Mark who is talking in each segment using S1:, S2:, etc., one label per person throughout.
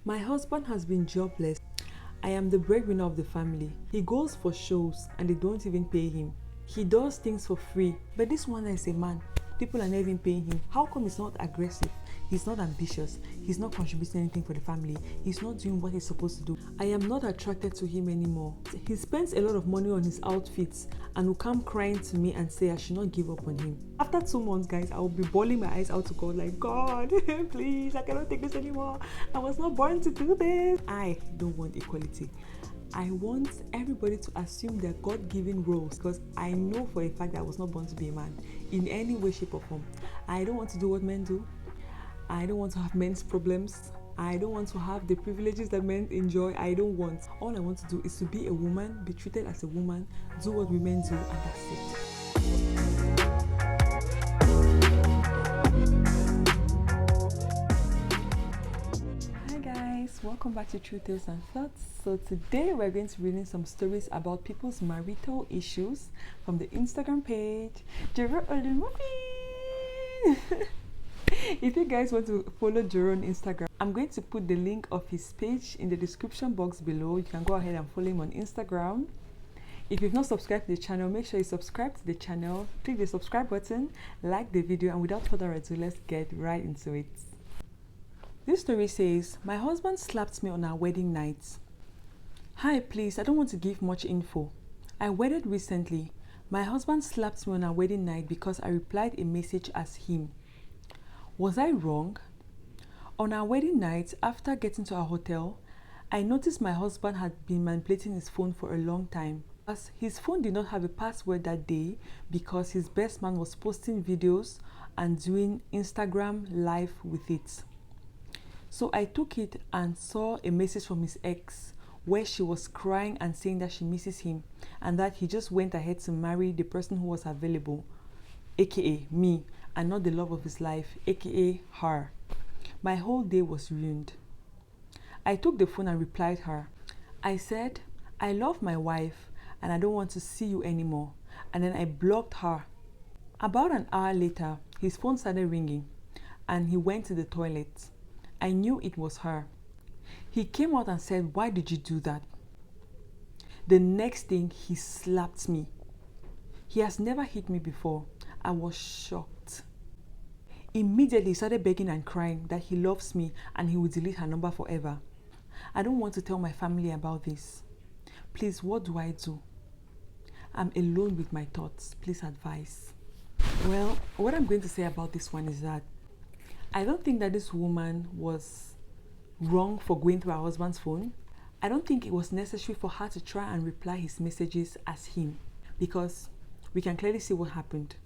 S1: My husband has been jobless. I am the breadwinner of the family. He goes for shows and they don't even pay him. He does things for free, but this one is a man. People are not even paying him. How come he's not aggressive? He's not ambitious. He's not contributing anything for the family. He's not doing what he's supposed to do. I am not attracted to him anymore. He spends a lot of money on his outfits and will come crying to me and say I should not give up on him. After 2 months, guys, I will be bawling my eyes out to God like, God, please, I cannot take this anymore. I was not born to do this. I don't want equality. I want everybody to assume their God-given roles, because I know for a fact that I was not born to be a man in any way, shape or form. I don't want to do what men do. I don't want to have men's problems. I don't want to have the privileges that men enjoy. I don't want. All I want to do is to be a woman, be treated as a woman, do what women do, and that's it. Welcome back to True Tales and Thoughts. So today we're going to be reading some stories about people's marital issues from the Instagram page. If you guys want to follow Jero on Instagram, I'm going to put the link of his page in the description box below. You can go ahead and follow him on Instagram. If you've not subscribed to the channel, make sure you subscribe to the channel. Click the subscribe button, like the video, and without further ado, let's get right into it. This story says, my husband slapped me on our wedding night. Hi, please, I don't want to give much info. I wedded recently. My husband slapped me on our wedding night because I replied a message as him. Was I wrong? On our wedding night, after getting to our hotel, I noticed my husband had been manipulating his phone for a long time. As his phone did not have a password that day because his best man was posting videos and doing Instagram live with it. So I took it and saw a message from his ex where she was crying and saying that she misses him and that he just went ahead to marry the person who was available, aka me, and not the love of his life, aka her. My whole day was ruined. I took the phone and replied her. I said, I love my wife and I don't want to see you anymore. And then I blocked her. About an hour later, his phone started ringing and he went to the toilet. I knew it was her. He came out and said, why did you do that? The next thing, he slapped me. He has never hit me before. I was shocked. Immediately, he started begging and crying that he loves me and he will delete her number forever. I don't want to tell my family about this. Please, what do I do? I'm alone with my thoughts. Please advise. Well, what I'm going to say about this one is that I don't think that this woman was wrong for going through her husband's phone. I don't think it was necessary for her to try and reply his messages as him, because we can clearly see what happened.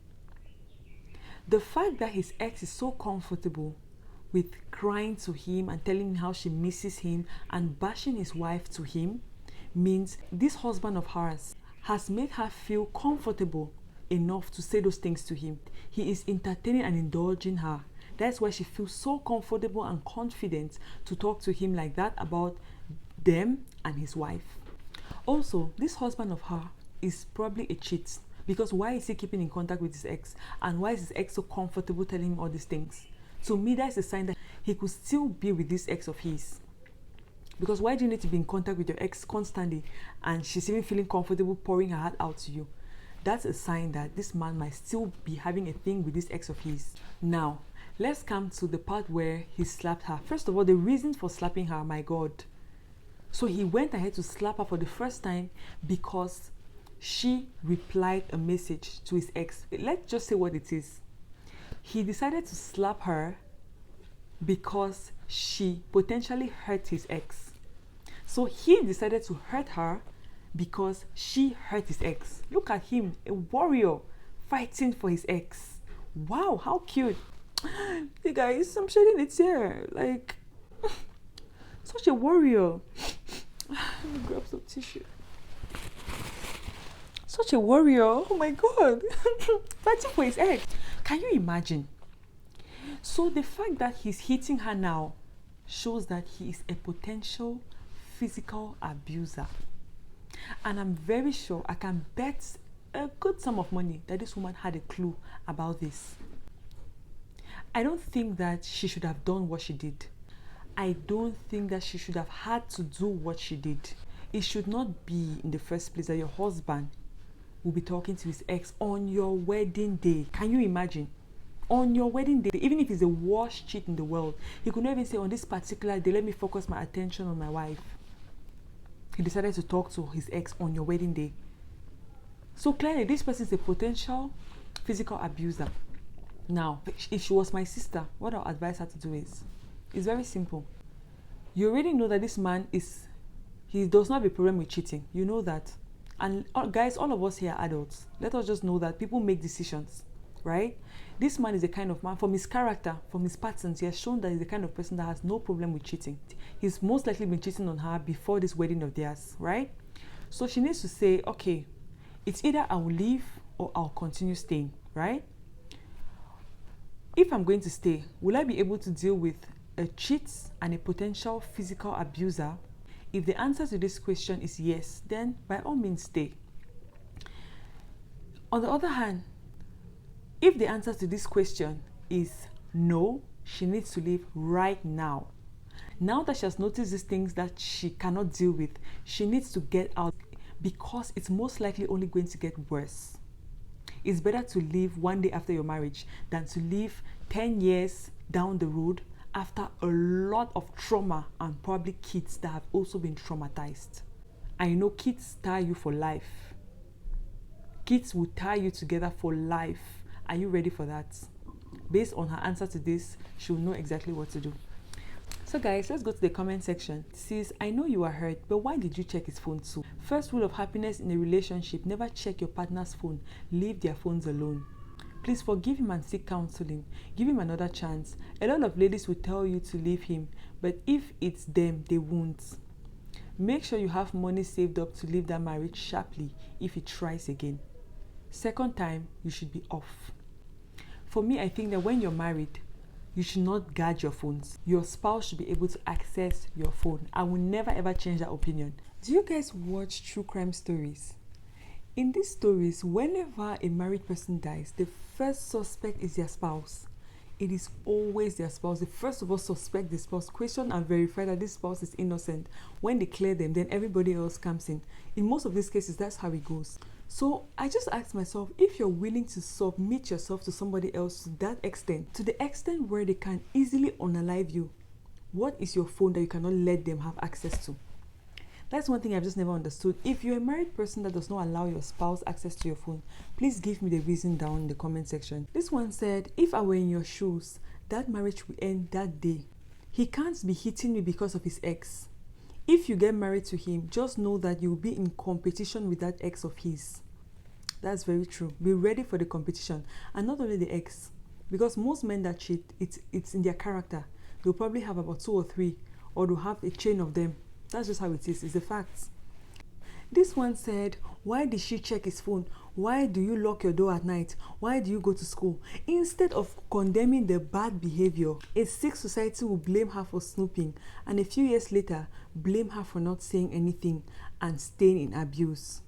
S1: The fact that his ex is so comfortable with crying to him and telling him how she misses him and bashing his wife to him means this husband of hers has made her feel comfortable enough to say those things to him. He is entertaining and indulging her. That's why she feels so comfortable and confident to talk to him like that about them and his wife. Also, this husband of her is probably a cheat, because why is he keeping in contact with his ex? And why is his ex so comfortable telling him all these things? To me, that's a sign that he could still be with this ex of his. Because why do you need to be in contact with your ex constantly and she's even feeling comfortable pouring her heart out to you? That's a sign that this man might still be having a thing with this ex of his. Now, let's come to the part where he slapped her. First of all, the reason for slapping her, my God. So he went ahead to slap her for the first time because she replied a message to his ex. Let's just say what it is. He decided to slap her because she potentially hurt his ex. So he decided to hurt her because she hurt his ex. Look at him, a warrior fighting for his ex. Wow, how cute. Hey guys, I'm shedding a tear. Like, such a warrior. Let me grab some tissue. Such a warrior. Oh my God. Fighting for his ex. Can you imagine? So the fact that he's hitting her now shows that he is a potential physical abuser. And I'm very sure, I can bet a good sum of money that this woman had a clue about this. I don't think that she should have done what she did. I don't think that she should have had to do what she did. It should not be in the first place that your husband will be talking to his ex on your wedding day. Can you imagine? On your wedding day, even if he's the worst cheat in the world, he could not even say, on this particular day, let me focus my attention on my wife. He decided to talk to his ex on your wedding day. So clearly, this person is a potential physical abuser. Now, if she was my sister, what I'll advise her to do is, it's very simple. You already know that this man he does not have a problem with cheating. You know that. And guys, all of us here are adults. Let us just know that people make decisions, right? This man is the kind of man, from his character, from his patterns, he has shown that he's the kind of person that has no problem with cheating. He's most likely been cheating on her before this wedding of theirs, right? So she needs to say, okay, it's either I will leave or I'll continue staying, right? If I'm going to stay, will I be able to deal with a cheat and a potential physical abuser? If the answer to this question is yes, then by all means stay. On the other hand, if the answer to this question is no, she needs to leave right now. Now that she has noticed these things that she cannot deal with, she needs to get out, because it's most likely only going to get worse. It's better to leave one day after your marriage than to leave 10 years down the road after a lot of trauma and probably kids that have also been traumatized. I know kids tie you for life. Kids will tie you together for life. Are you ready for that? Based on her answer to this, she will know exactly what to do. So guys, let's go to the comment section. It says, I know you are hurt, but why did you check his phone too? First rule of happiness in a relationship, never check your partner's phone. Leave their phones alone. Please forgive him and seek counseling. Give him another chance. A lot of ladies will tell you to leave him, but if it's them, they won't. Make sure you have money saved up to leave that marriage sharply if he tries again. Second time, you should be off. For me, I think that when you're married, you should not guard your phones. Your spouse should be able to access your phone. I will never ever change that opinion. Do you guys watch true crime stories? In these stories, whenever a married person dies, the first suspect is their spouse. It is always their spouse. They first of all suspect the spouse, question and verify that this spouse is innocent. When they clear them, then everybody else comes in. In most of these cases, that's how it goes. So I just asked myself, if you're willing to submit yourself to somebody else to that extent, to the extent where they can easily unalive you, what is your phone that you cannot let them have access to? That's one thing I've just never understood. If you're a married person that does not allow your spouse access to your phone, please give me the reason down in the comment section. This one said, if I were in your shoes, that marriage will end that day. He can't be hitting me because of his ex. If you get married to him, just know that you'll be in competition with that ex of his. That's very true. Be ready for the competition. And not only the ex, because most men that cheat, it's in their character. They'll probably have about 2 or 3, or they'll have a chain of them. That's just how it is. It's the facts. This one said, why did she check his phone? Why do you lock your door at night? Why do you go to school? Instead of condemning the bad behavior, a sick society will blame her for snooping, and a few years later, blame her for not saying anything and staying in abuse.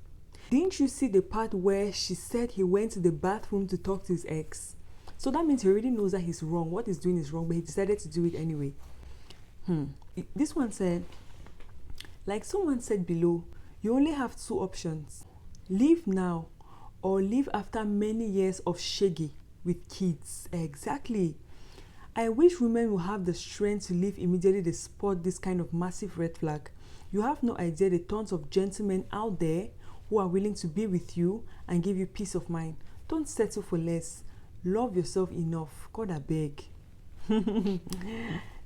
S1: Didn't you see the part where she said he went to the bathroom to talk to his ex? So that means he already knows that he's wrong. What he's doing is wrong, but he decided to do it anyway. This one said, like someone said below, you only have 2 options. Leave now or leave after many years of shaggy with kids. Exactly. I wish women will have the strength to leave immediately they spot this kind of massive red flag. You have no idea the tons of gentlemen out there who are willing to be with you and give you peace of mind. Don't settle for less. Love yourself enough. God, I beg.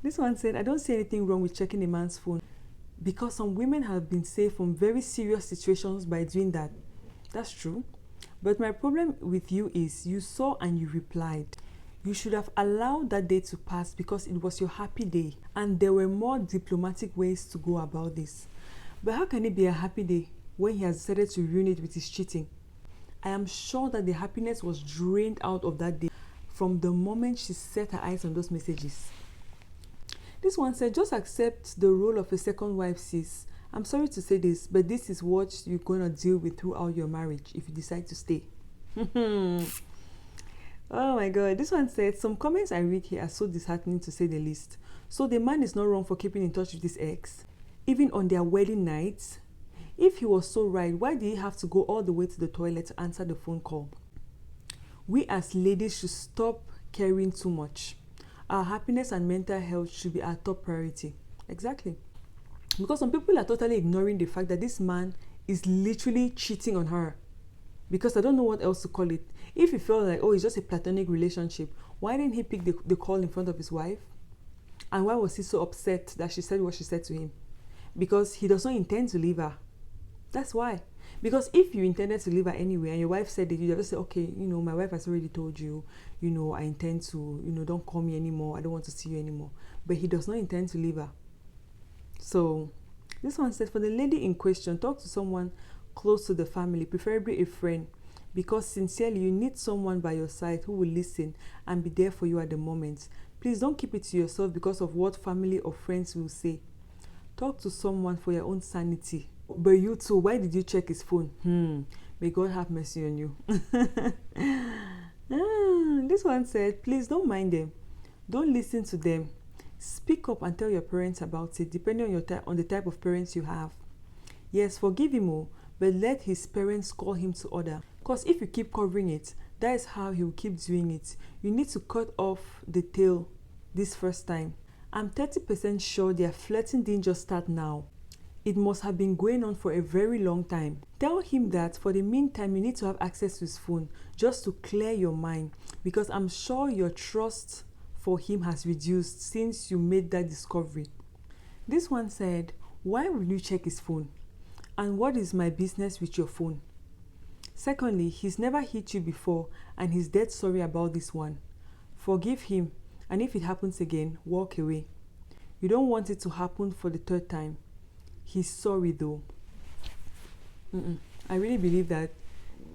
S1: This one said, I don't see anything wrong with checking a man's phone, because some women have been saved from very serious situations by doing that. That's true. But my problem with you is you saw and you replied. You should have allowed that day to pass because it was your happy day and there were more diplomatic ways to go about this. But how can it be a happy day when he has decided to ruin it with his cheating? I am sure that the happiness was drained out of that day from the moment she set her eyes on those messages. This one said, just accept the role of a second wife, sis. I'm sorry to say this, but this is what you're going to deal with throughout your marriage if you decide to stay. Oh my God. This one said, some comments I read here are so disheartening to say the least. So the man is not wrong for keeping in touch with his ex, even on their wedding night. If he was so right, why did he have to go all the way to the toilet to answer the phone call? We as ladies should stop caring too much. Our happiness and mental health should be our top priority. Exactly. Because some people are totally ignoring the fact that this man is literally cheating on her. Because I don't know what else to call it. If he felt like, oh, it's just a platonic relationship, why didn't he pick the call in front of his wife? And why was he so upset that she said what she said to him? Because he does not intend to leave her. That's why. Because if you intended to leave her anyway and your wife said it, you just say, okay, my wife has already told you, I intend to, don't call me anymore. I don't want to see you anymore. But he does not intend to leave her. So this one said, for the lady in question, talk to someone close to the family, preferably a friend, because sincerely you need someone by your side who will listen and be there for you at the moment. Please don't keep it to yourself because of what family or friends will say. Talk to someone for your own sanity. But you too, why did you check his phone? May God have mercy on you. This one said, please don't mind them. Don't listen to them. Speak up and tell your parents about it, depending on the type of parents you have. Yes, forgive him, but let his parents call him to order. Because if you keep covering it, that is how he will keep doing it. You need to cut off the tail this first time. I'm 30% sure their flirting didn't just start now. It must have been going on for a very long time. Tell him that for the meantime, you need to have access to his phone just to clear your mind, because I'm sure your trust for him has reduced since you made that discovery. This one said, why will you check his phone? And what is my business with your phone? Secondly, he's never hit you before and he's dead sorry about this one. Forgive him, and if it happens again, walk away. You don't want it to happen for the third time. He's sorry though. I really believe that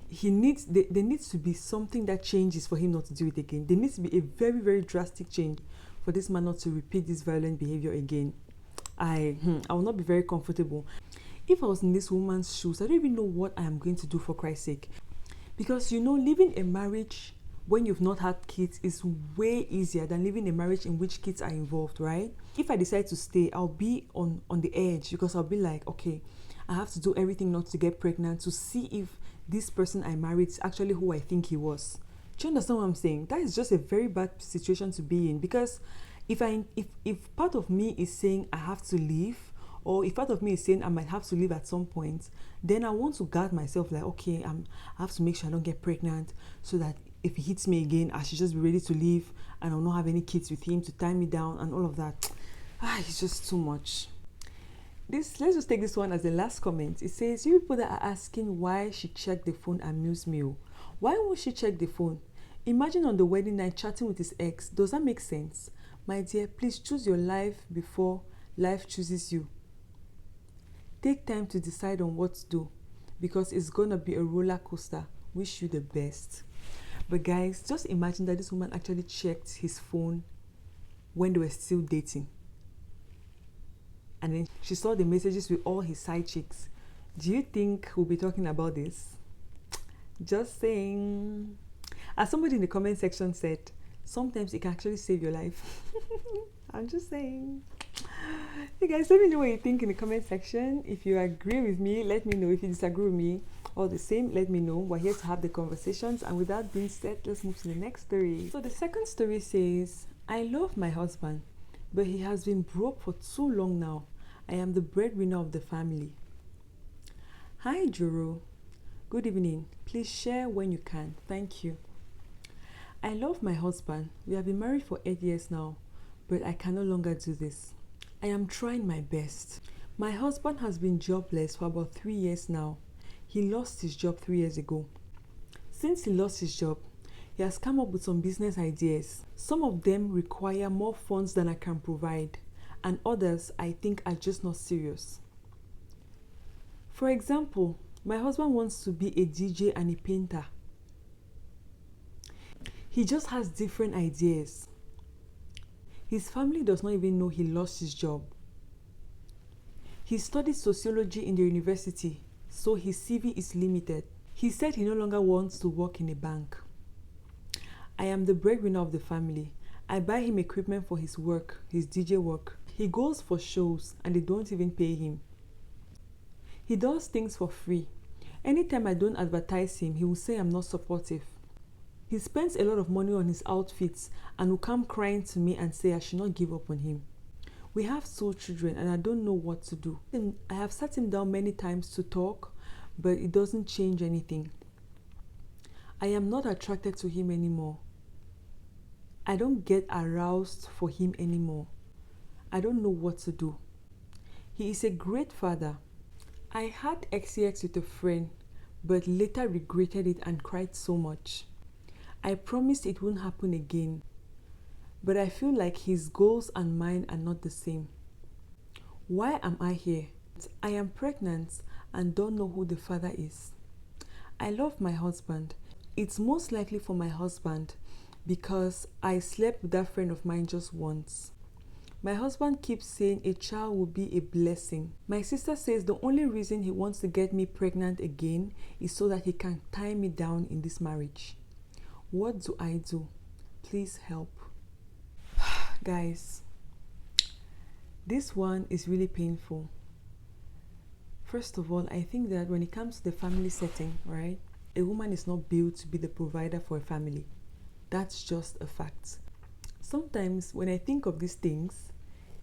S1: there needs to be something that changes for him not to do it again. There needs to be a very, very drastic change for this man not to repeat this violent behavior again. I will not be very comfortable. If I was in this woman's shoes, I don't even know what I am going to do, for Christ's sake. Because living a marriage when you've not had kids is way easier than living a marriage in which kids are involved, right? If I decide to stay, I'll be on the edge, because I'll be like, okay, I have to do everything not to get pregnant to see if this person I married is actually who I think he was. Do you understand what I'm saying? That is just a very bad situation to be in, because if part of me is saying I have to leave, or if part of me is saying I might have to leave at some point, then I want to guard myself, like, okay, I have to make sure I don't get pregnant, so that if he hits me again, I should just be ready to leave and I'll not have any kids with him to tie me down and all of that. It's just too much. Let's just take this one as the last comment. It says, you people that are asking why she checked the phone amuse me. Why won't she check the phone? Imagine on the wedding night chatting with his ex. Does that make sense? My dear, please choose your life before life chooses you. Take time to decide on what to do, because it's gonna be a roller coaster. Wish you the best. But guys, just imagine that this woman actually checked his phone when they were still dating. And then she saw the messages with all his side chicks. Do you think we'll be talking about this? Just saying. As somebody in the comment section said, sometimes it can actually save your life. I'm just saying. Hey guys, let me know what you think in the comment section. If you agree with me, let me know. If you disagree with me, all the same, let me know. We're here to have the conversations. And with that being said, let's move to the next story. So the second story says, I love my husband, but he has been broke for too long now. I am the breadwinner of the family. Hi Juro, good evening. Please share when you can. Thank you. I love my husband. We have been married for 8 years now, but I can no longer do this. I am trying my best. My husband has been jobless for about 3 years now. He lost his job 3 years ago. Since he lost his job, he has come up with some business ideas. Some of them require more funds than I can provide, and others I think are just not serious. For example, my husband wants to be a DJ and a painter. He just has different ideas. His family does not even know he lost his job. He studied sociology in the university, so his CV is limited. He said he no longer wants to work in a bank. I am the breadwinner of the family, I buy him equipment for his work, his DJ work. He goes for shows and they don't even pay him. He does things for free. Anytime I don't advertise him, he will say I'm not supportive. He spends a lot of money on his outfits and will come crying to me and say I should not give up on him. We have 2 children and I don't know what to do. I have sat him down many times to talk, but it doesn't change anything. I am not attracted to him anymore. I don't get aroused for him anymore. I don't know what to do. He is a great father. I had XCX with a friend, but later regretted it and cried so much. I promised it wouldn't happen again, but I feel like his goals and mine are not the same. Why am I here? I am pregnant and don't know who the father is. I love my husband. It's most likely for my husband because I slept with that friend of mine just once. My husband keeps saying a child will be a blessing. My sister says the only reason he wants to get me pregnant again is so that he can tie me down in this marriage. What do I do? Please help. Guys, this one is really painful. First of all, I think that when it comes to the family setting, right, a woman is not built to be the provider for a family. That's just a fact. Sometimes when I think of these things,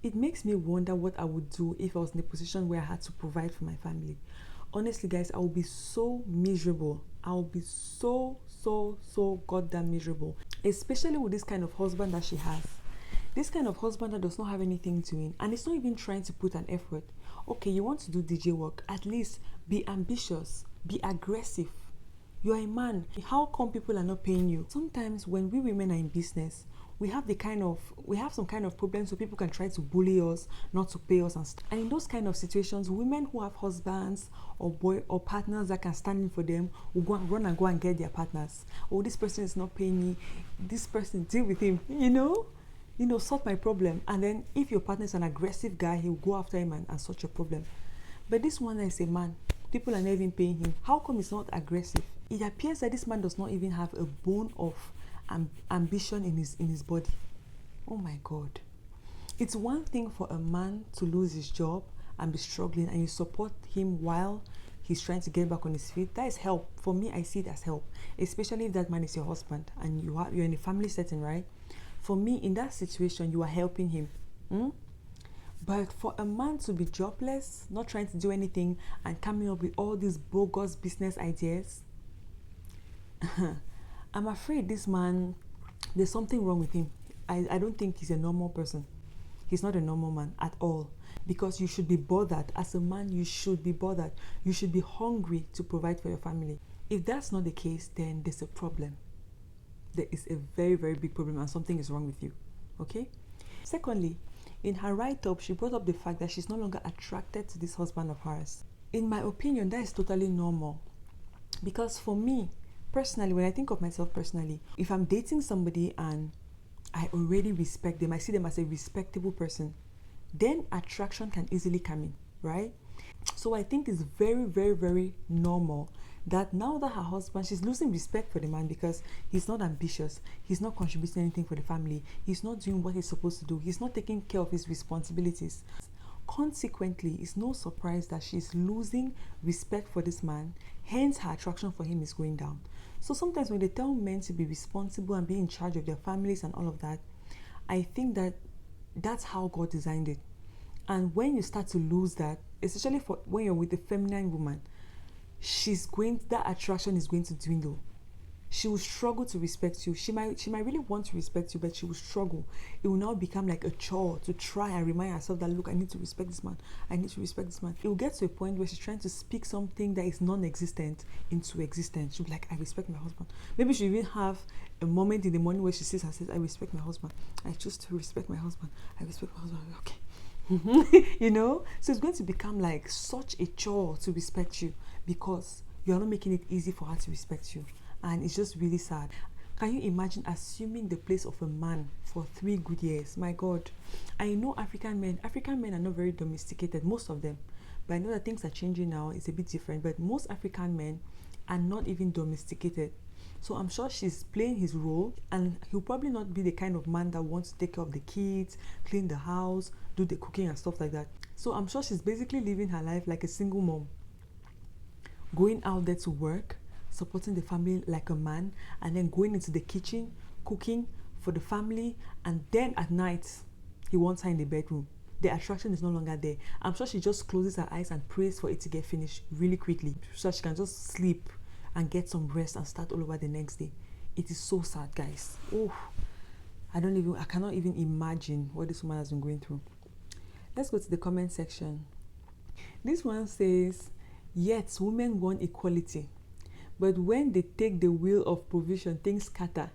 S1: it makes me wonder what I would do if I was in a position where I had to provide for my family. Honestly, guys, I would be so miserable. I would be so goddamn miserable. Especially with this kind of husband that she has. This kind of husband that does not have anything doing and it's not even trying to put an effort. Okay, you want to do DJ work, at least be ambitious, be aggressive. You're a man. How come people are not paying you? Sometimes when we women are in business, we have some kind of problems so people can try to bully us, not to pay us, and in those kind of situations, women who have husbands or partners that can stand in for them will run and get their partners. Oh, this person is not paying me. This person, deal with him. Sort my problem. And then if your partner is an aggressive guy, he will go after him and sort your problem. But this one is a man. People are not even paying him. How come he's not aggressive? It appears that this man does not even have a bone of ambition in his body. Oh my God. It's one thing for a man to lose his job and be struggling and you support him while he's trying to get back on his feet. That is help. For me, I see it as help, especially if that man is your husband and you're in a family setting, right? For me, in that situation, you are helping him. But for a man to be jobless, not trying to do anything and coming up with all these bogus business ideas, I'm afraid this man, there's something wrong with him. I don't think he's a normal person. He's not a normal man at all. Because you should be bothered. As a man, you should be bothered. You should be hungry to provide for your family. If that's not the case, then there's a problem. There is a very, very big problem and something is wrong with you. Okay? Secondly, in her write-up, she brought up the fact that she's no longer attracted to this husband of hers. In my opinion, that is totally normal. Because for me, personally, when I think of myself personally, if I'm dating somebody and I already respect them, I see them as a respectable person, then attraction can easily come in, right? So I think it's very, very, very normal that now that her husband, she's losing respect for the man because he's not ambitious, he's not contributing anything for the family, he's not doing what he's supposed to do, he's not taking care of his responsibilities. Consequently, it's no surprise that she's losing respect for this man, hence her attraction for him is going down. So sometimes when they tell men to be responsible and be in charge of their families and all of that, I think that that's how God designed it. And when you start to lose that, especially for when you're with a feminine woman, that attraction is going to dwindle. She will struggle to respect you. She might really want to respect you, but she will struggle. It will now become like a chore to try and remind herself that, look, I need to respect this man. I need to respect this man. It will get to a point where she's trying to speak something that is non-existent into existence. She'll be like, I respect my husband. Maybe she even have a moment in the morning where she says, I respect my husband. I choose to respect my husband. I respect my husband. Okay. So it's going to become like such a chore to respect you because you're not making it easy for her to respect you. And it's just really sad. Can you imagine assuming the place of a man for 3 good years? My God. I know African men are not very domesticated, most of them. But I know that things are changing now. It's a bit different. But most African men are not even domesticated. So I'm sure she's playing his role, and he'll probably not be the kind of man that wants to take care of the kids, clean the house, do the cooking and stuff like that. So I'm sure she's basically living her life like a single mom, going out there to work, supporting the family like a man, and then going into the kitchen, cooking for the family, and then at night he wants her in the bedroom. The attraction is no longer there. I'm sure she just closes her eyes and prays for it to get finished really quickly so she can just sleep and get some rest and start all over the next day. It is so sad, guys. Oh, I cannot even imagine what this woman has been going through. Let's go to the comment section. This one says, yet women want equality, but when they take the wheel of provision, things scatter.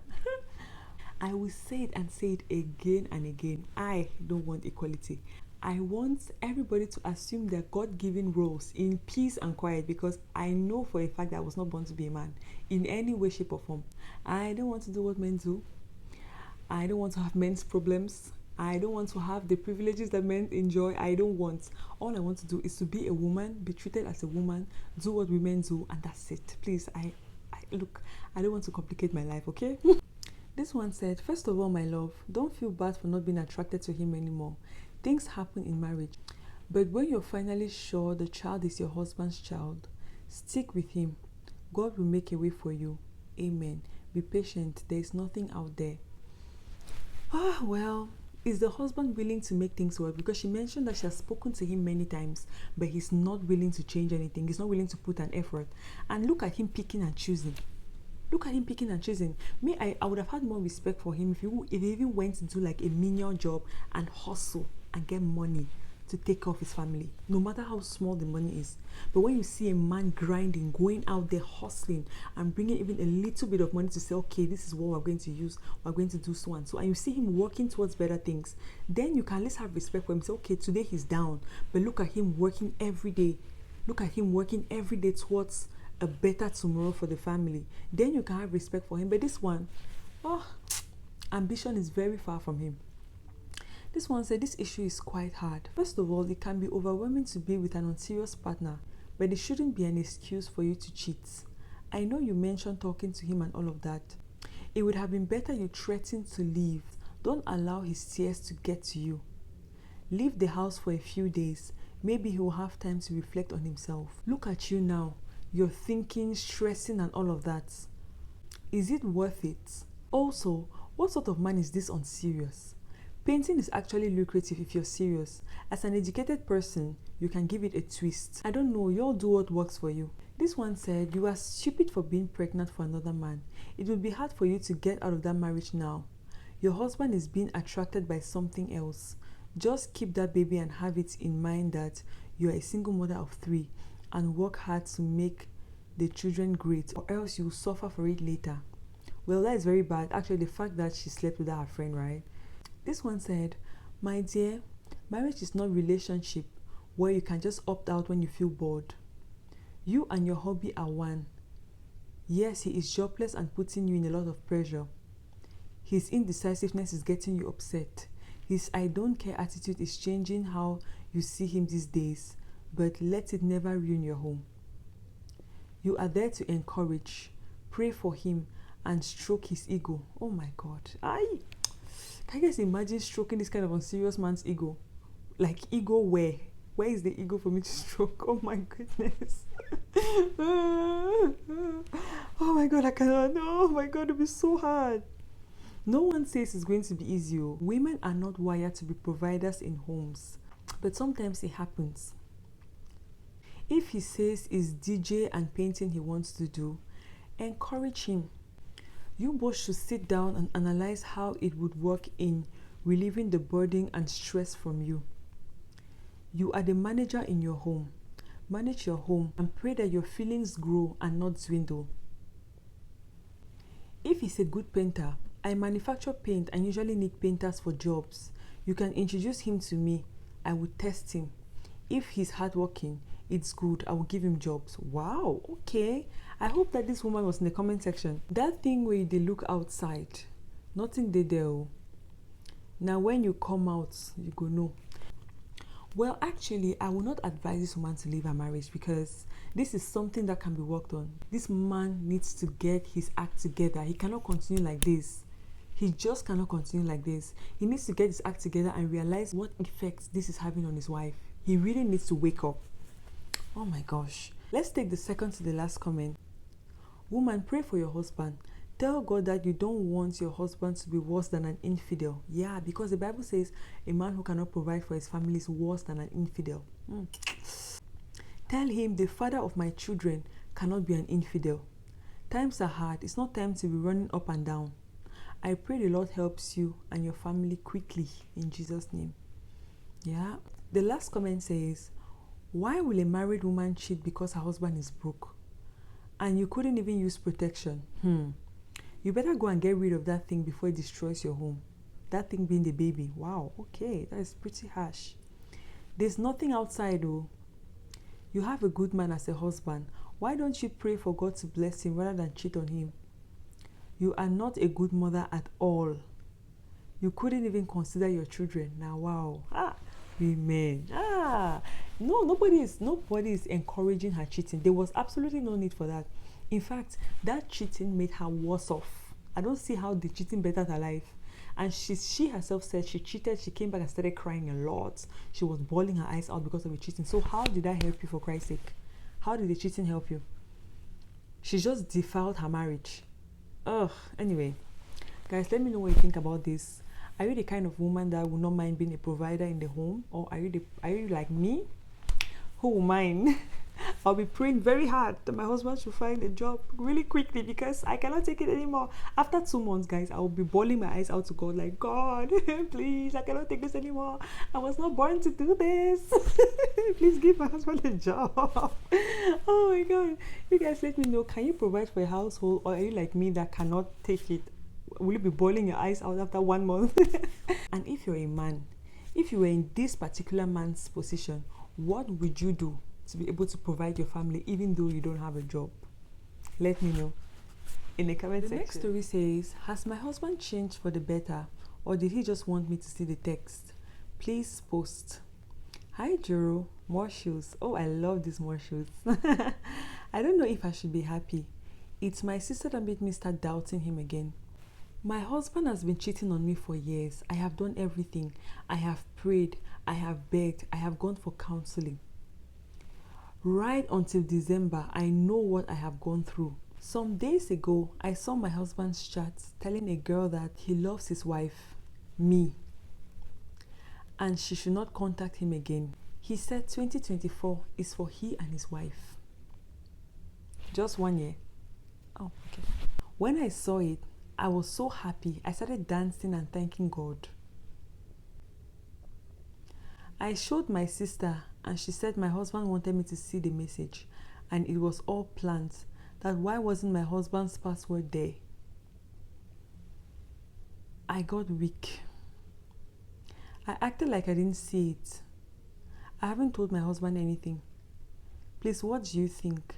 S1: I will say it and say it again and again. I don't want equality. I want everybody to assume their God-given roles in peace and quiet, because I know for a fact that I was not born to be a man in any way, shape, or form. I don't want to do what men do. I don't want to have men's problems. I don't want to have the privileges that men enjoy. I don't want. All I want to do is to be a woman, be treated as a woman, do what women do, and that's it. Please, look, I don't want to complicate my life, okay? This one said, first of all, my love, don't feel bad for not being attracted to him anymore. Things happen in marriage. But when you're finally sure the child is your husband's child, stick with him. God will make a way for you. Amen. Be patient. There is nothing out there. Well, is the husband willing to make things work? Because she mentioned that she has spoken to him many times, but he's not willing to change anything. He's not willing to put an effort. And look at him picking and choosing. Look at him picking and choosing. I would have had more respect for him if he even went to do like a menial job and hustle and get money to take care of his family, no matter how small the money is. But when you see a man grinding, going out there hustling and bringing even a little bit of money to say, okay, this is what we're going to use, we're going to do so and so, and you see him working towards better things, then you can at least have respect for him. Say, okay, today he's down, but look at him working every day. Look at him working every day towards a better tomorrow for the family. Then you can have respect for him. But this one, ambition is very far from him. This one said, this issue is quite hard. First of all, it can be overwhelming to be with an unserious partner, but it shouldn't be an excuse for you to cheat. I know you mentioned talking to him and all of that. It would have been better you threatened to leave. Don't allow his tears to get to you. Leave the house for a few days. Maybe he will have time to reflect on himself. Look at you now. You're thinking, stressing and all of that. Is it worth it? Also, what sort of man is this unserious? Painting is actually lucrative if you're serious. As an educated person, you can give it a twist. I don't know, you all do what works for you. This one said, you are stupid for being pregnant for another man. It will be hard for you to get out of that marriage now. Your husband is being attracted by something else. Just keep that baby and have it in mind that you are a single mother of 3 and work hard to make the children great, or else you will suffer for it later. Well, that is very bad. Actually, the fact that she slept with her friend, right? This one said, my dear, marriage is not a relationship where you can just opt out when you feel bored. You and your hobby are one. Yes, he is jobless and putting you in a lot of pressure. His indecisiveness is getting you upset. His I don't care attitude is changing how you see him these days, but let it never ruin your home. You are there to encourage, pray for him, and stroke his ego. Oh my God. Can you guys imagine stroking this kind of unserious man's ego? Like, ego where? Where is the ego for me to stroke? Oh my goodness. Oh my God, I cannot. Oh my God, it'll be so hard. No one says it's going to be easy. Women are not wired to be providers in homes, but sometimes it happens. If he says it's DJ and painting he wants to do, encourage him. You both should sit down and analyze how it would work in relieving the burden and stress from you. You are the manager in your home. Manage your home and pray that your feelings grow and not dwindle. If he's a good painter, I manufacture paint and usually need painters for jobs. You can introduce him to me. I will test him. If he's hardworking, it's good. I will give him jobs. Wow, okay. I hope that this woman was in the comment section. That thing where they look outside, nothing they do. Now when you come out, you go know. Well, actually, I will not advise this woman to leave her marriage because this is something that can be worked on. This man needs to get his act together. He cannot continue like this. He just cannot continue like this. He needs to get his act together and realize what effects this is having on his wife. He really needs to wake up. Oh my gosh. Let's take the second to the last comment. Woman, pray for your husband. Tell God that you don't want your husband to be worse than an infidel. Yeah, because the Bible says a man who cannot provide for his family is worse than an infidel. Tell him the father of my children cannot be an infidel. Times are hard. It's not time to be running up and down. I pray the Lord helps you and your family quickly in Jesus' name. Yeah. The last comment says, why will a married woman cheat because her husband is broke? And you couldn't even use protection. You better go and get rid of that thing before it destroys your home. That thing being the baby. Wow, okay, that is pretty harsh. There's nothing outside though. You have a good man as a husband. Why don't you pray for God to bless him rather than cheat on him? You are not a good mother at all. You couldn't even consider your children. Now, wow. Women. No, nobody is encouraging her cheating. There was absolutely no need for that. In fact, that cheating made her worse off. I don't see how the cheating bettered her life. And she herself said she cheated. She came back and started crying a lot. She was bawling her eyes out because of the cheating. So how did that help you, for Christ's sake? How did the cheating help you? She just defiled her marriage. Anyway, guys, let me know what you think about this. Are you the kind of woman that will not mind being a provider in the home? Or are you like me, who will mind? I'll be praying very hard that my husband should find a job really quickly because I cannot take it anymore. After 2 months, guys, I will be bawling my eyes out to God like, God, please, I cannot take this anymore. I was not born to do this. Please give my husband a job. Oh my God. You guys let me know, can you provide for a household, or are you like me that cannot take it? Will you be bawling your eyes out after 1 month? And if you're a man, if you were in this particular man's position, what would you do to be able to provide your family even though you don't have a job? Let me know in the comment section. The next story says, has my husband changed for the better, or did he just want me to see the text? Please post. Hi Jero, more shoes. Oh, I love these more shoes. I don't know if I should be happy. It's my sister that made me start doubting him again. My husband has been cheating on me for years. I have done everything. I have prayed, I have begged, I have gone for counseling. Right until December, I know what I have gone through. Some days ago, I saw my husband's chat telling a girl that he loves his wife, me, and she should not contact him again. He said 2024 is for he and his wife. Just 1 year. Oh, okay. When I saw it, I was so happy. I started dancing and thanking God. I showed my sister and she said my husband wanted me to see the message and it was all planned. That why wasn't my husband's password there? I got weak. I acted like I didn't see it. I haven't told my husband anything. Please, what do you think?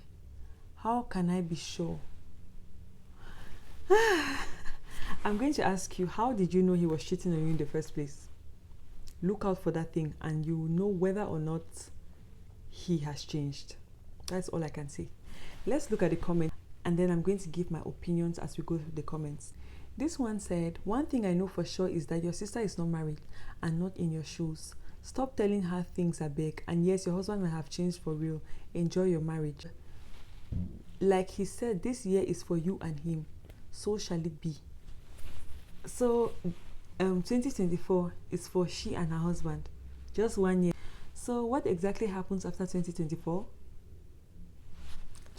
S1: How can I be sure? I'm going to ask you, how did you know he was cheating on you in the first place? Look out for that thing and you will know whether or not he has changed. That's all I can say. Let's look at the comments and then I'm going to give my opinions as we go through the comments. This one said, one thing I know for sure is that your sister is not married and not in your shoes. Stop telling her things are big. And yes, your husband may have changed for real. Enjoy your marriage. Like he said, this year is for you and him. So shall it be. So 2024 is for she and her husband. Just 1 year. So what exactly happens after 2024?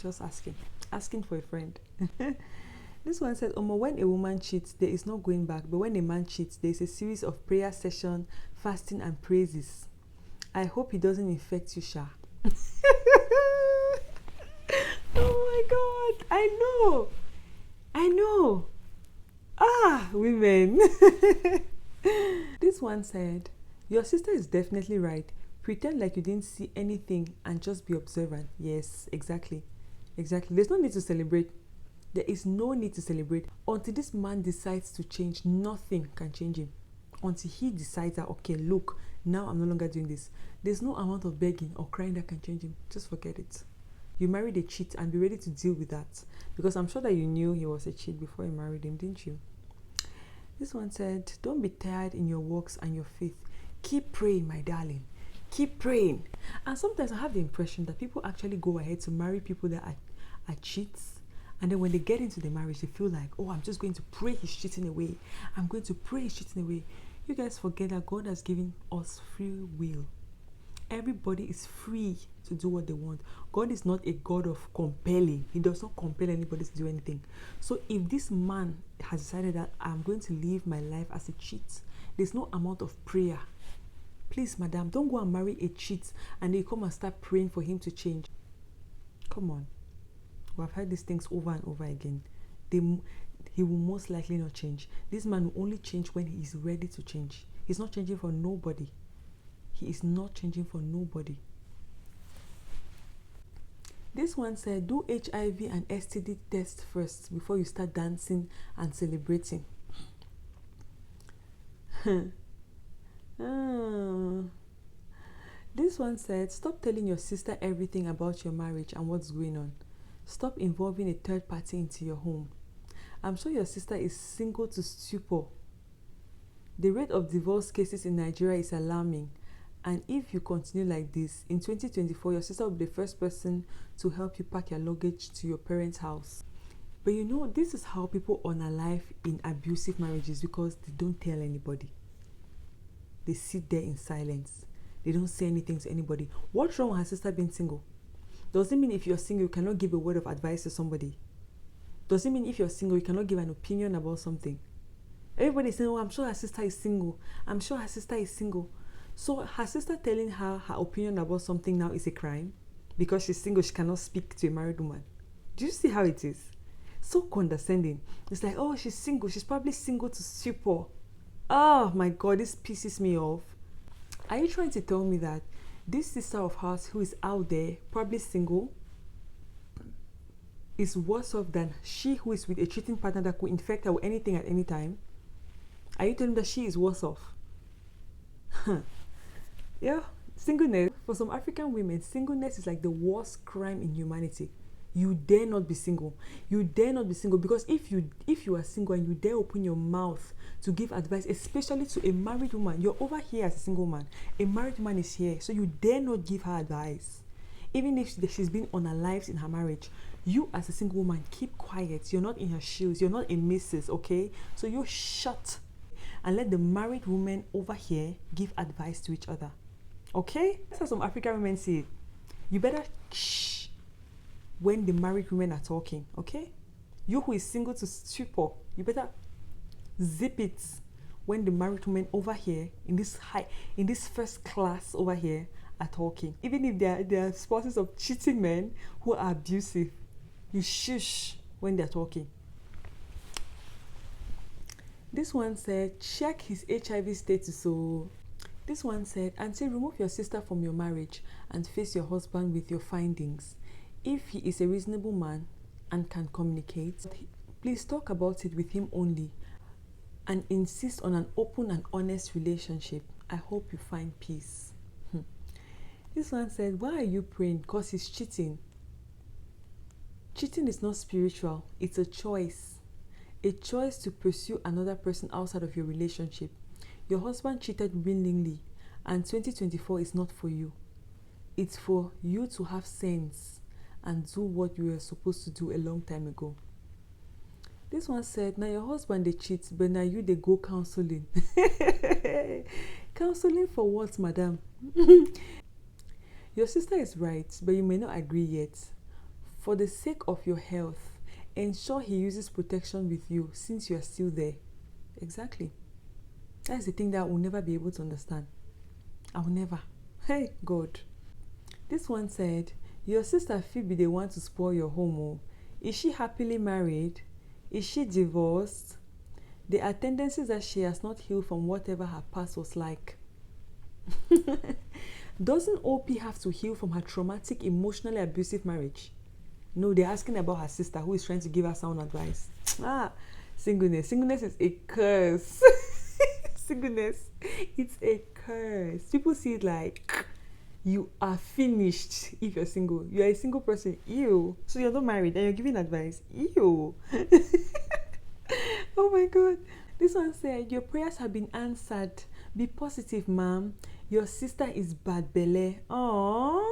S1: Just asking for a friend. This one said, when a woman cheats, there is no going back. But when a man cheats, there is a series of prayer session, fasting and praises. I hope he doesn't infect you, Sha. Oh my God, I know. Women. This one said, your sister is definitely right. Pretend like you didn't see anything and just be observant. Yes, exactly. There's no need to celebrate. There is no need to celebrate. Until this man decides to change, nothing can change him. Until he decides that, okay, look, Now I'm no longer doing this. There's no amount of begging or crying that can change him. Just forget it. You married a cheat and be ready to deal with that. Because I'm sure that you knew he was a cheat before you married him, didn't you? This one said, don't be tired in your works and your faith. Keep praying, my darling. Keep praying. And sometimes I have the impression that people actually go ahead to marry people that are cheats. And then when they get into the marriage, they feel like, oh, I'm just going to pray he's cheating away. I'm going to pray he's cheating away. You guys forget that God has given us free will. Everybody is free to do what they want. God is not a God of compelling. He does not compel anybody to do anything. So if this man has decided that I'm going to live my life as a cheat, there's no amount of prayer. Please, madam, don't go and marry a cheat and then you come and start praying for him to change. Come on. We've heard these things over and over again. He will most likely not change. This man will only change when he is ready to change. He's not changing for nobody. He is not changing for nobody. This one said, do HIV and STD test first before you start dancing and celebrating. This one said, stop telling your sister everything about your marriage and what's going on. Stop involving a third party into your home. I'm sure your sister is single to stupor. The rate of divorce cases in Nigeria is alarming. And if you continue like this, in 2024, your sister will be the first person to help you pack your luggage to your parents' house. But you know, this is how people unalive in abusive marriages, because they don't tell anybody. They sit there in silence. They don't say anything to anybody. What's wrong with her sister being single? Does it mean if you're single, you cannot give a word of advice to somebody? Does it mean if you're single, you cannot give an opinion about something? Everybody is saying, oh, I'm sure her sister is single. I'm sure her sister is single. So her sister telling her opinion about something now is a crime? Because she's single, she cannot speak to a married woman. Do you see how it is? So condescending. It's like, oh, she's single. She's probably single to stupor. Oh my God, this pisses me off. Are you trying to tell me that this sister of hers who is out there, probably single, is worse off than she who is with a cheating partner that could infect her with anything at any time? Are you telling me that she is worse off? Yeah, singleness, for some African women, singleness is like the worst crime in humanity. You dare not be single. You dare not be single, because if you are single and you dare open your mouth to give advice, especially to a married woman, you're over here as a single man. A married woman is here, so you dare not give her advice. Even if she's been unalived in her marriage, you as a single woman, keep quiet. You're not in her shoes. You're not a missus, okay? So you shut and let the married women over here give advice to each other. Okay? That's how some African women see it. You better shh when the married women are talking, okay? You who is single to stupor, you better zip it when the married women over here in this first class over here are talking. Even if they are spouses of cheating men who are abusive, you shush when they're talking. This one said, check his HIV status. So this one said, Auntie, remove your sister from your marriage and face your husband with your findings. If he is a reasonable man and can communicate, please talk about it with him only and insist on an open and honest relationship. I hope you find peace. This one said, why are you praying? Because he's cheating. Cheating is not spiritual. It's a choice. A choice to pursue another person outside of your relationship. Your husband cheated willingly, and 2024 is not for you. It's for you to have sense and do what you were supposed to do a long time ago. This one said, now your husband they cheat, but now you they go counseling. Counseling for what, madam? Your sister is right, but you may not agree yet. For the sake of your health, ensure he uses protection with you since you are still there. Exactly. That's the thing that I will never be able to understand. I will never. Hey, God. This one said, your sister Phoebe, they want to spoil your home. Oh. Is she happily married? Is she divorced? There are tendencies that she has not healed from whatever her past was like. Doesn't OP have to heal from her traumatic, emotionally abusive marriage? No, they're asking about her sister who is trying to give her sound advice. Singleness. Singleness is a curse. Singleness, it's a curse. People see it like you are finished if you're single. You are a single person. Ew. So you're not married and you're giving advice. Ew. Oh my God. This one said, your prayers have been answered. Be positive, ma'am. Your sister is bad belle. Aww.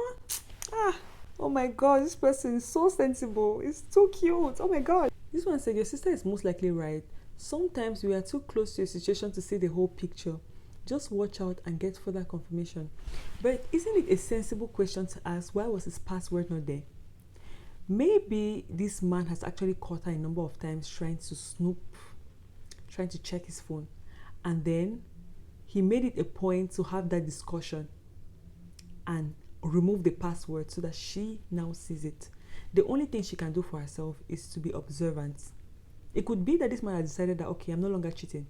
S1: Oh my God, this person is so sensible. It's so cute. Oh my God. This one said, your sister is most likely right. Sometimes we are too close to a situation to see the whole picture. Just watch out and get further confirmation. But isn't it a sensible question to ask, why was his password not there? Maybe this man has actually caught her a number of times trying to snoop, trying to check his phone. And then he made it a point to have that discussion and remove the password so that she now sees it. The only thing she can do for herself is to be observant. It could be that this man has decided that, okay, I'm no longer cheating.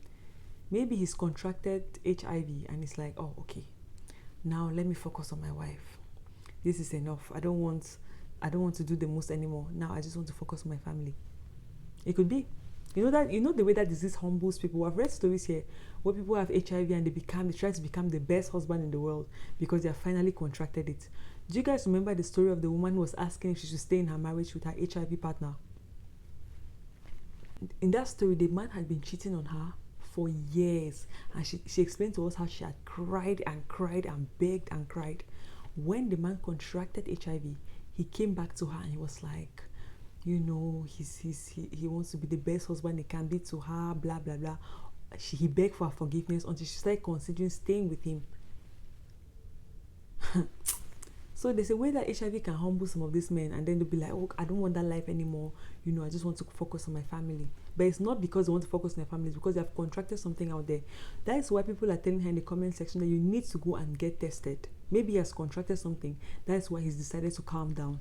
S1: Maybe he's contracted HIV and it's like, oh, okay, now let me focus on my wife. This is enough. I don't want to do the most anymore. Now I just want to focus on my family. It could be. You know the way that disease humbles people. I've read stories here where people have HIV and they try to become the best husband in the world because they have finally contracted it. Do you guys remember the story of the woman who was asking if she should stay in her marriage with her HIV partner? In that story, the man had been cheating on her for years, and she explained to us how she had cried and cried and begged and cried. When the man contracted HIV, he came back to her and he was like, you know, he wants to be the best husband he can be to her, blah blah blah. He begged for her forgiveness until she started considering staying with him. So there's a way that HIV can humble some of these men, and then they'll be like, oh, I don't want that life anymore. You know, I just want to focus on my family. But it's not because they want to focus on their family, it's because they have contracted something out there. That is why people are telling her in the comment section that you need to go and get tested. Maybe he has contracted something. That's why he's decided to calm down.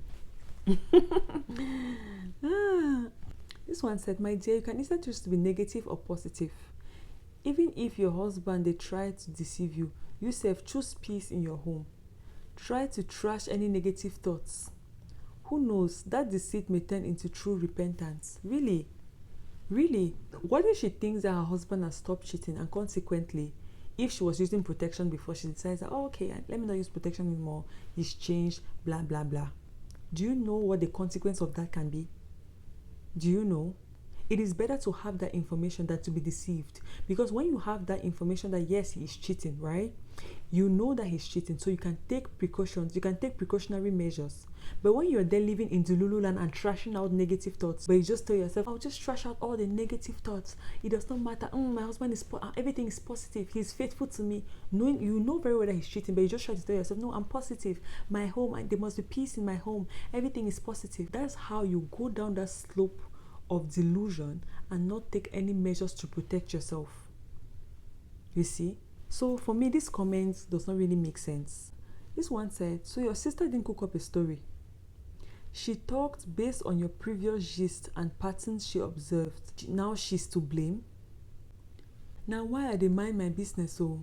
S1: This one said, my dear, you can either choose to be negative or positive. Even if your husband, they try to deceive you, you self choose peace in your home. Try to trash any negative thoughts. Who knows, that deceit may turn into true repentance. Really? What if she thinks that her husband has stopped cheating, and consequently, if she was using protection before, she decides that, oh, okay, let me not use protection anymore, he's changed, blah blah blah. Do you know what the consequence of that can be? Do you know? It is better to have that information than to be deceived. Because when you have that information that yes, he is cheating, right? You know that he's cheating, so you can take precautions, you can take precautionary measures. But when you're there living in Delululand and trashing out negative thoughts, but you just tell yourself, I'll just trash out all the negative thoughts. It does not matter. My husband is everything is positive. He's faithful to me. Knowing, you know very well that he's cheating, but you just try to tell yourself, no, I'm positive. My home, there must be peace in my home. Everything is positive. That's how you go down that slope of delusion and not take any measures to protect yourself. You see? So for me, this comment does not really make sense. This one said, so your sister didn't cook up a story. She talked based on your previous gist and patterns she observed. Now she's to blame. Now why are they mind my business? So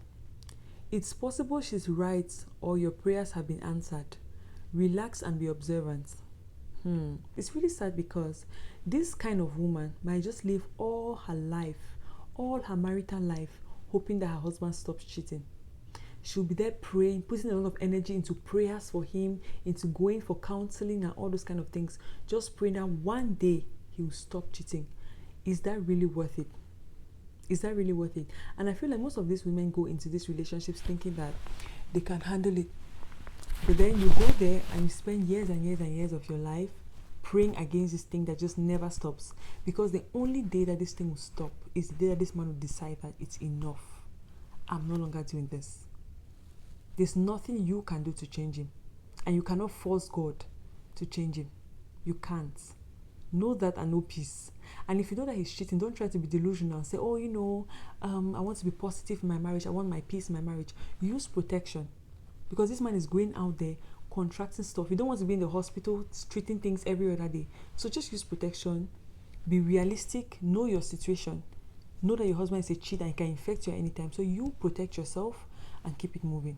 S1: it's possible she's right or your prayers have been answered. Relax and be observant. It's really sad because this kind of woman might just live all her life, all her marital life, hoping that her husband stops cheating. She'll be there praying, putting a lot of energy into prayers for him, into going for counseling and all those kind of things, just praying that one day he will stop cheating. Is that really worth it? Is that really worth it? And I feel like most of these women go into these relationships thinking that they can handle it. But then you go there and you spend years and years and years of your life praying against this thing that just never stops. Because the only day that this thing will stop is the day that this man will decide that it's enough. I'm no longer doing this. There's nothing you can do to change him. And you cannot force God to change him. You can't. Know that and know peace. And if you know that he's cheating, don't try to be delusional and say, oh, you know, I want to be positive in my marriage. I want my peace in my marriage. Use protection. Because this man is going out there contracting stuff. You don't want to be in the hospital treating things every other day. So just use protection. Be realistic. Know your situation. Know that your husband is a cheat and can infect you at any time. So you protect yourself and keep it moving.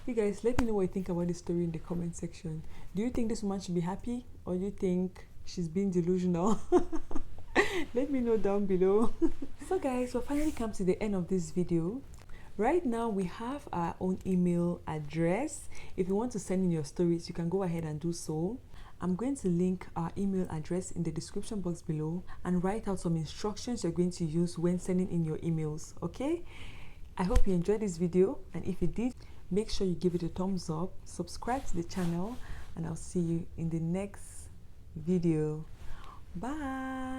S1: You guys, let me know what you think about this story in the comment section. Do you think this woman should be happy, or do you think she's being delusional? Let me know down below. So guys, we've finally come to the end of this video. Right now we have our own email address. If you want to send in your stories, you can go ahead and do so. I'm going to link our email address in the description box below and write out some instructions you're going to use when sending in your emails. Okay, I hope you enjoyed this video, and if you did, make sure you give it a thumbs up, subscribe to the channel, and I'll see you in the next video. Bye.